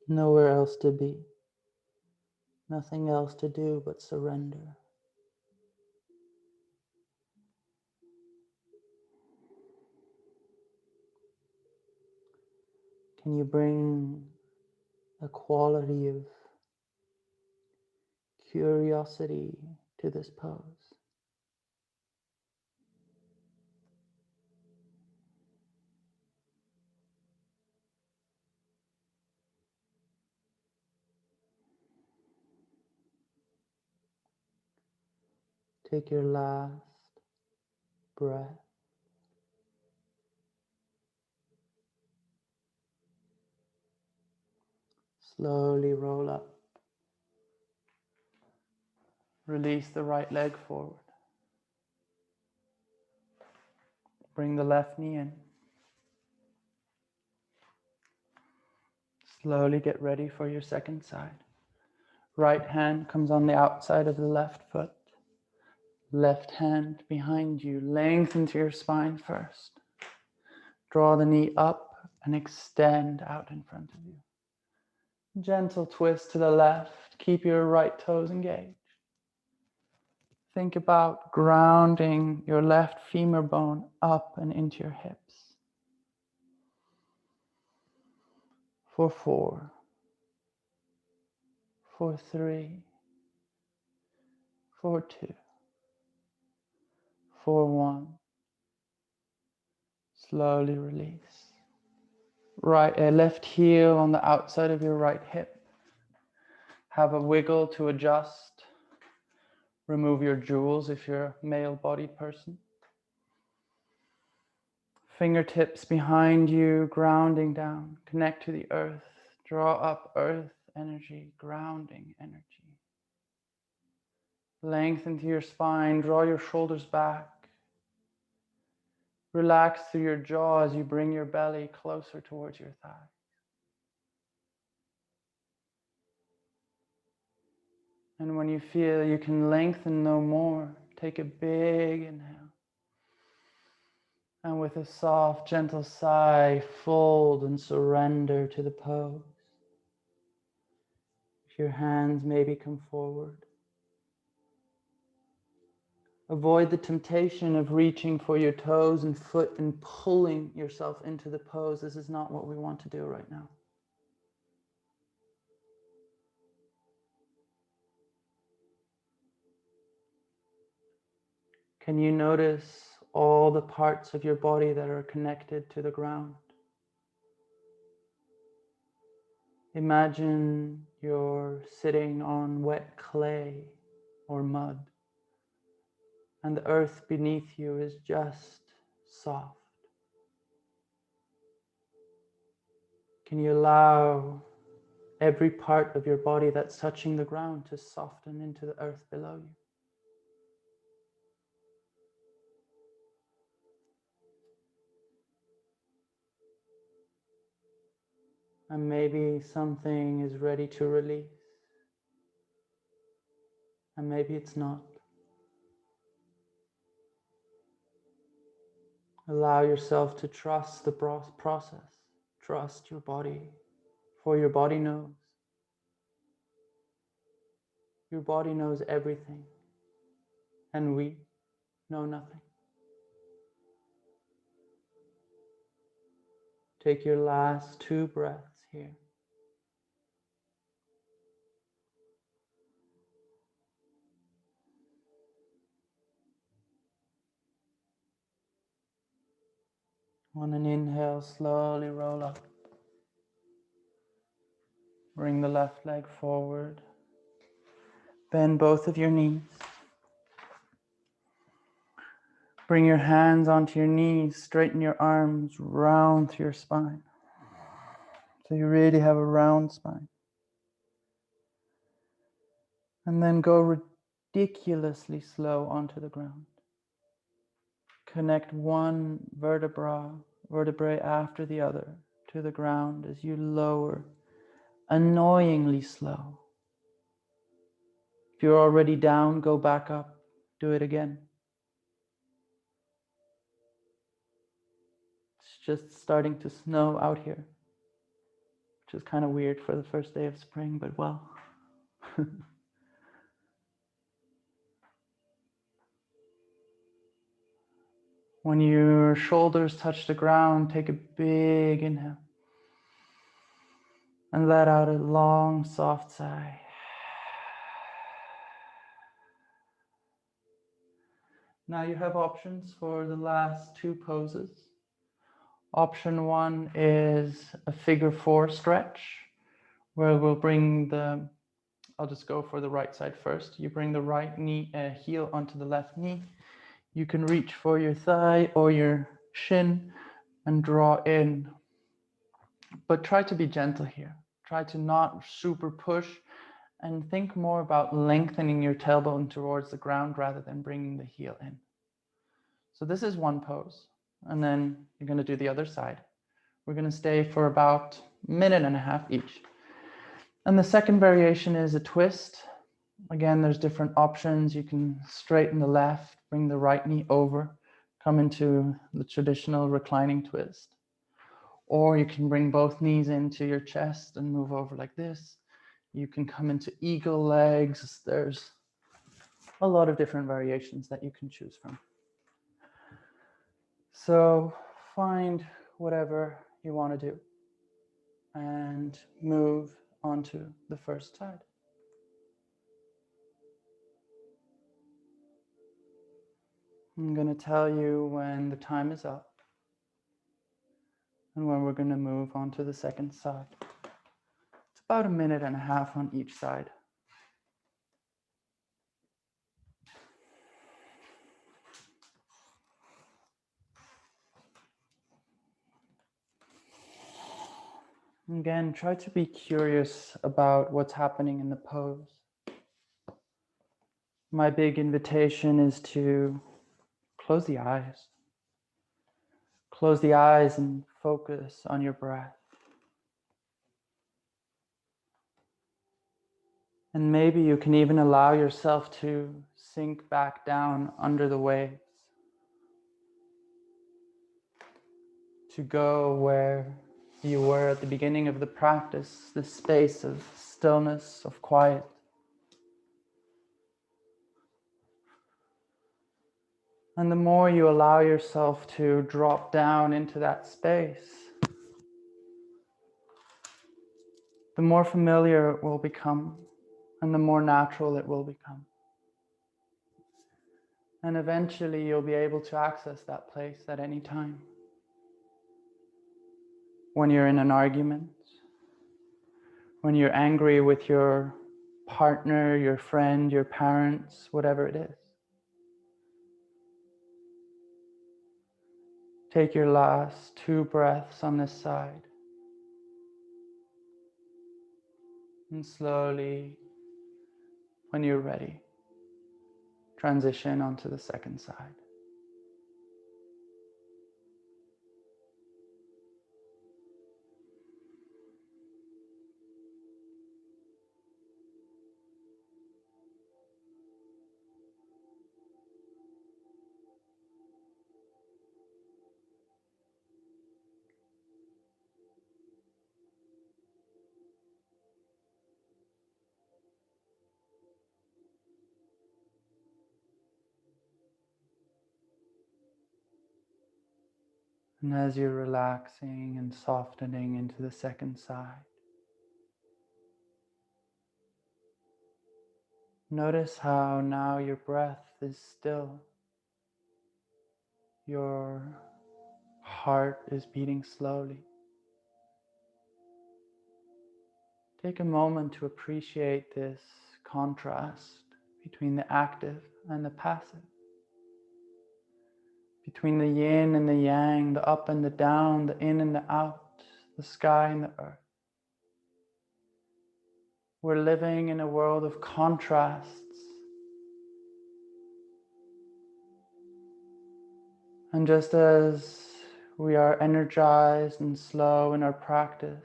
Nowhere else to be. Nothing else to do but surrender. Can you bring a quality of curiosity to this pose? Take your last breath. Slowly roll up. Release the right leg forward. Bring the left knee in. Slowly get ready for your second side. Right hand comes on the outside of the left foot. Left hand behind you. Lengthen to your spine first. Draw the knee up and extend out in front of you. Gentle twist to the left. Keep your right toes engaged. Think about grounding your left femur bone up and into your hips. For 4, for 3, for 2, for 1. Slowly release. Left heel on the outside of your right hip. Have a wiggle to adjust. Remove your jewels if you're a male-bodied person. Fingertips behind you, grounding down. Connect to the earth. Draw up earth energy, grounding energy. Lengthen to your spine. Draw your shoulders back. Relax through your jaw as you bring your belly closer towards your thigh. And when you feel you can lengthen no more, take a big inhale. And with a soft, gentle sigh, fold and surrender to the pose. If your hands maybe come forward. Avoid the temptation of reaching for your toes and foot and pulling yourself into the pose. This is not what we want to do right now. Can you notice all the parts of your body that are connected to the ground? Imagine you're sitting on wet clay or mud, and the earth beneath you is just soft. Can you allow every part of your body that's touching the ground to soften into the earth below you? And maybe something is ready to release, and maybe it's not. Allow yourself to trust the process. Trust your body, for your body knows. Your body knows everything, and we know nothing. Take your last 2 breaths here. On an inhale, slowly roll up. Bring the left leg forward. Bend both of your knees. Bring your hands onto your knees. Straighten your arms round through your spine. So you really have a round spine. And then go ridiculously slow onto the ground. Connect one vertebrae after the other to the ground as you lower, annoyingly slow. If you're already down, go back up. Do it again. It's just starting to snow out here, which is kind of weird for the first day of spring, but well. When your shoulders touch the ground, take a big inhale and let out a long, soft sigh. Now you have options for the last 2 poses. Option 1 is a figure 4 stretch, where we'll bring I'll just go for the right side first. You bring the right heel onto the left knee. You can reach for your thigh or your shin and draw in. But try to be gentle here. Try to not super push and think more about lengthening your tailbone towards the ground rather than bringing the heel in. So this is one pose, and then you're going to do the other side. We're going to stay for about 1.5 minutes each. And the second variation is a twist. Again, there's different options. You can straighten the left, bring the right knee over, come into the traditional reclining twist. Or you can bring both knees into your chest and move over like this. You can come into eagle legs. There's a lot of different variations that you can choose from. So find whatever you want to do and move onto the first side. I'm going to tell you when the time is up and when we're going to move on to the second side. It's about 1.5 minutes on each side. Again, try to be curious about what's happening in the pose. My big invitation is to close the eyes. Close the eyes and focus on your breath. And maybe you can even allow yourself to sink back down under the waves, to go where you were at the beginning of the practice, this space of stillness, of quiet. And the more you allow yourself to drop down into that space, the more familiar it will become and the more natural it will become. And eventually you'll be able to access that place at any time. When you're in an argument, when you're angry with your partner, your friend, your parents, whatever it is. Take your last 2 breaths on this side. And slowly, when you're ready, transition onto the second side. And as you're relaxing and softening into the second side, notice how now your breath is still. Your heart is beating slowly. Take a moment to appreciate this contrast between the active and the passive, between the yin and the yang, the up and the down, the in and the out, the sky and the earth. We're living in a world of contrasts. And just as we are energized and slow in our practice,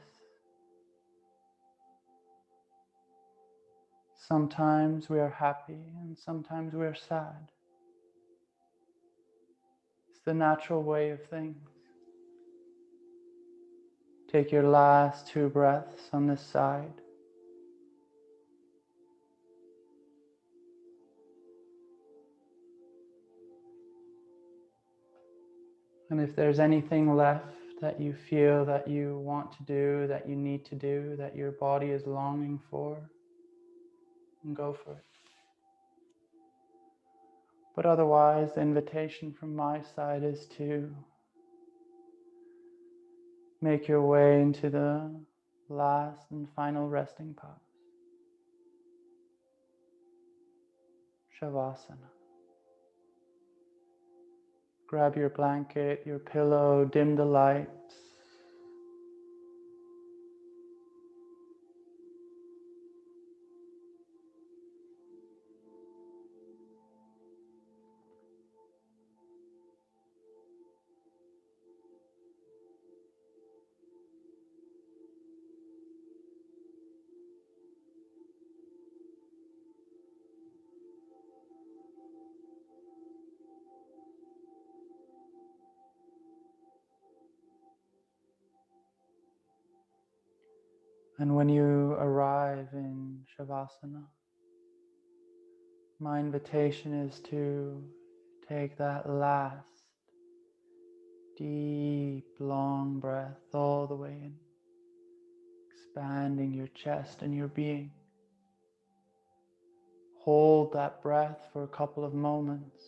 sometimes we are happy and sometimes we are sad. It's the natural way of things. Take your last 2 breaths on this side. And if there's anything left that you feel that you want to do, that you need to do, that your body is longing for, then go for it. But otherwise, the invitation from my side is to make your way into the last and final resting pose, Shavasana. Grab your blanket, your pillow, dim the lights. And when you arrive in Shavasana, My invitation is to take that last deep, long breath all the way in, expanding your chest and your being. Hold that breath for a couple of moments,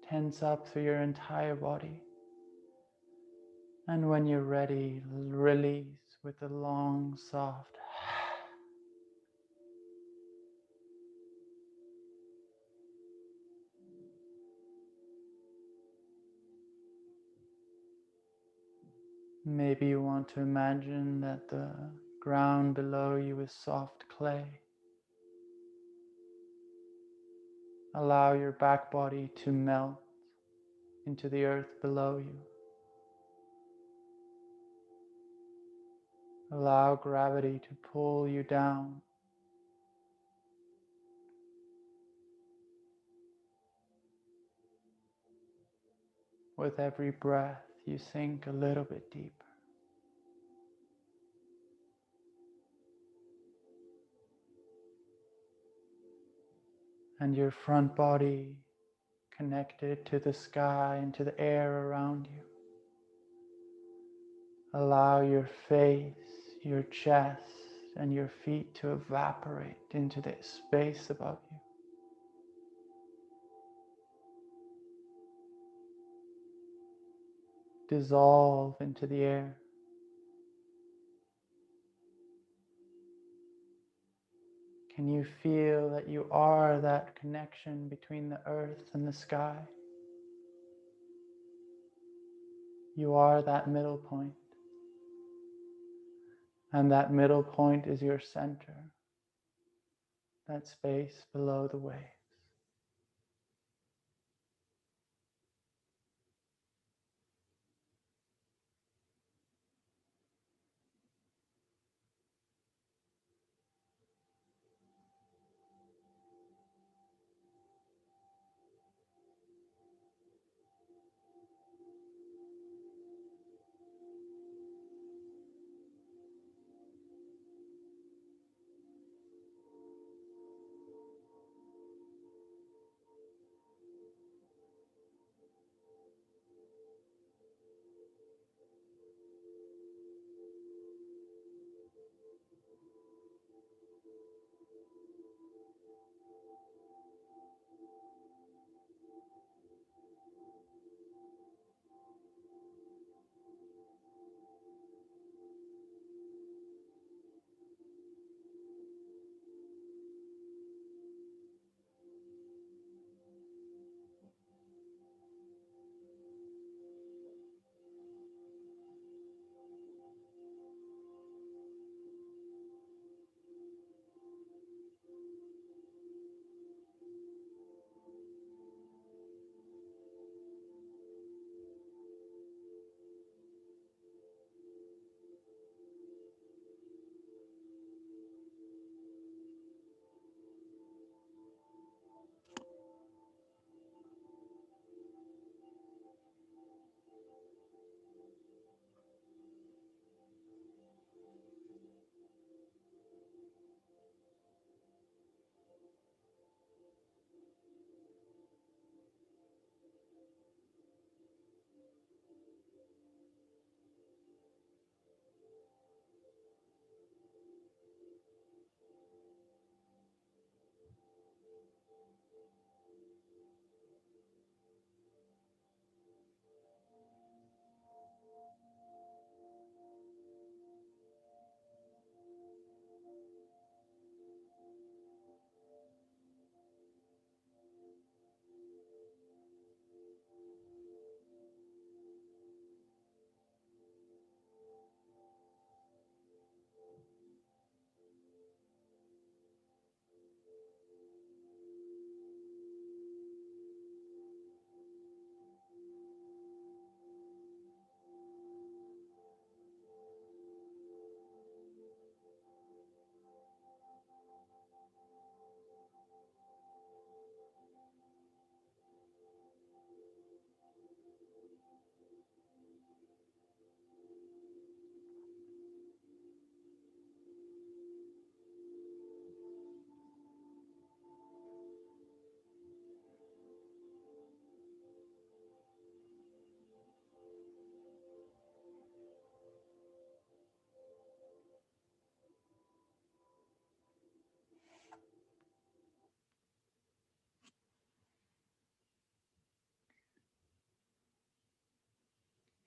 tense up through your entire body. And when you're ready, release with a long, soft Maybe you want to imagine that the ground below you is soft clay. Allow your back body to melt into the earth below you. Allow gravity to pull you down. With every breath, you sink a little bit deeper. And your front body connected to the sky and to the air around you. Allow your face, your chest, and your feet to evaporate into the space above you. Dissolve into the air. Can you feel that you are that connection between the earth and the sky? You are that middle point. And that middle point is your center, that space below the waves.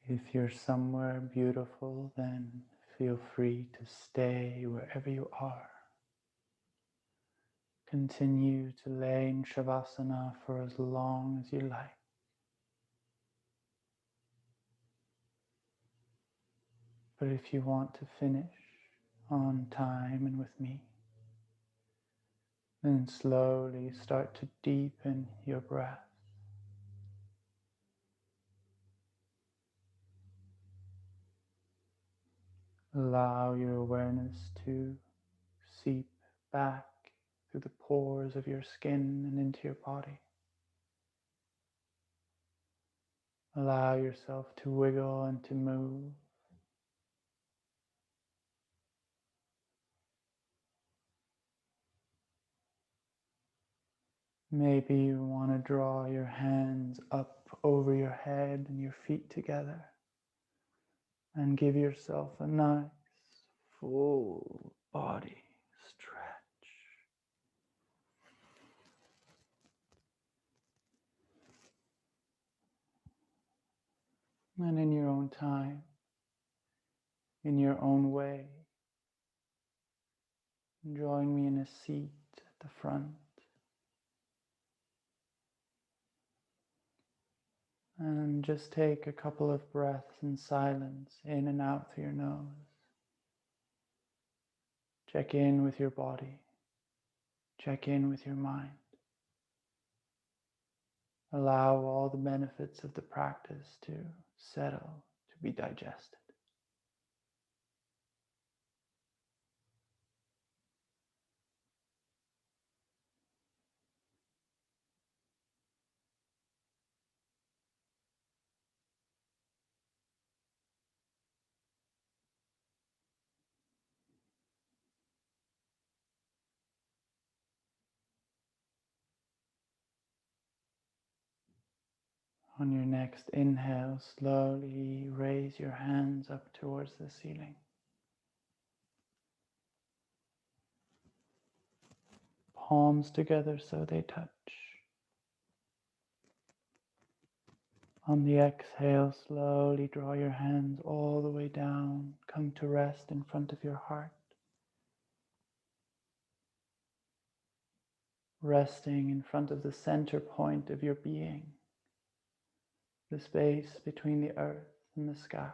If you're somewhere beautiful, then feel free to stay wherever you are. Continue to lay in Shavasana for as long as you like. But if you want to finish on time and with me, then slowly start to deepen your breath. Allow your awareness to seep back through the pores of your skin and into your body. Allow yourself to wiggle and to move. Maybe you want to draw your hands up over your head and your feet together and give yourself a nice full body stretch. And in your own time, in your own way, join me in a seat at the front. And just take a couple of breaths in silence, in and out through your nose. Check in with your body. Check in with your mind. Allow all the benefits of the practice to settle, to be digested. On your next inhale, slowly raise your hands up towards the ceiling. Palms together so they touch. On the exhale, slowly draw your hands all the way down. Come to rest in front of your heart. Resting in front of the center point of your being. The space between the earth and the sky.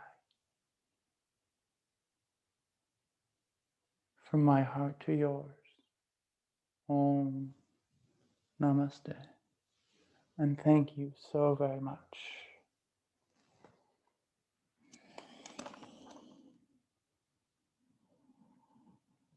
From my heart to yours. Om Namaste. And thank you so very much.